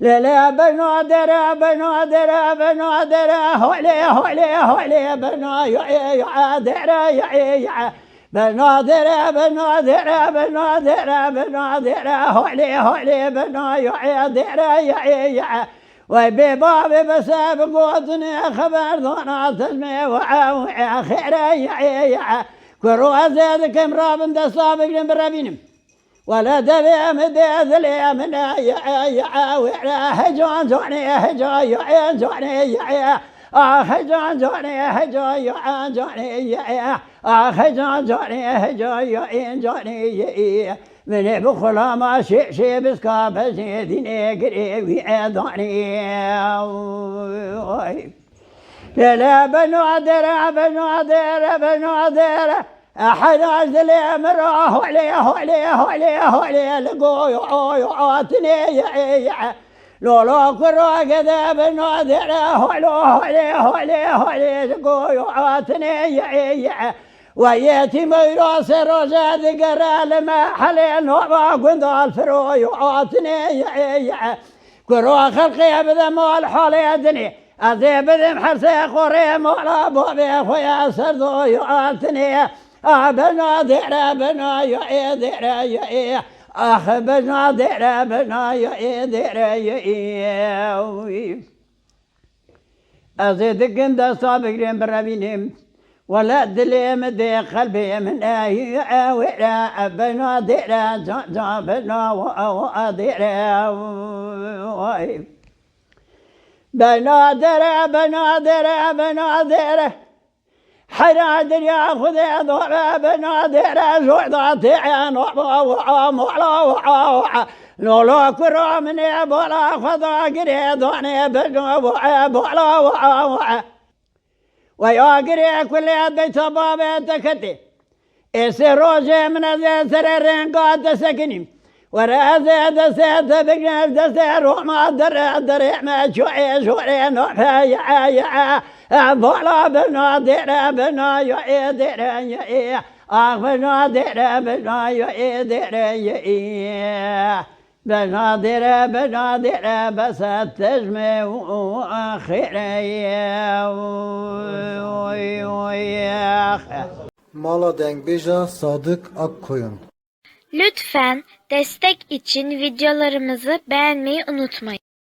لا بنادر بنادر بنادر هولي هولي هولي بنادر يا بنادر بنادر بنادر بنادر هولي هولي بنادر يا وبباب بساب قوتني خبر دونا تسمي وعا خير يا كرو زاد كم رابن دصابق برابينم ولا دبي مديد لي من يا هجون زوني هجون زوني يا هجون زوني هجون زوني يا هجون زوني هجون زوني من بخلا ما شي بسكاب زيدني قريبي ضعني لا بنادر بنادر بنادر أحد أجل أمره هولي لقو يعطني لولو كرو كذا بنادر هولي لقو يعطني وياتي ميراس رجاد قرال ما حلي نوبا قندال فرو يعطني كرو خلقي بذا مال حالي أدني أذيب ذم حرسي قري مولا بوبي خويا سردو يعطني بنادر بنا يعيدر يعي أخ بنادر بنا يعيدر يعي أزيد قند صابقين برابينهم ولا دليم دي قلبي من أي ولا بنادر بنا وأدر بنادر بنادر بنادر حنادر يا خذ ضرب بنادر زعضاتي لولو كرو من بولا خذا قريضوني بولا ويا قري كل بيت بابي تكتي روجي من سررين قاد سكني ورا زيد سيد بقنف دسير وما دريع ما شوي نوحي يا بولا بنادر بنا يعيدر يا بنادر بنا يعيدر يا بنادر بس تجمع وخير يا Mala Dengbej'a Sadık Akkoyun. Lütfen destek için videolarımızı beğenmeyi unutmayın.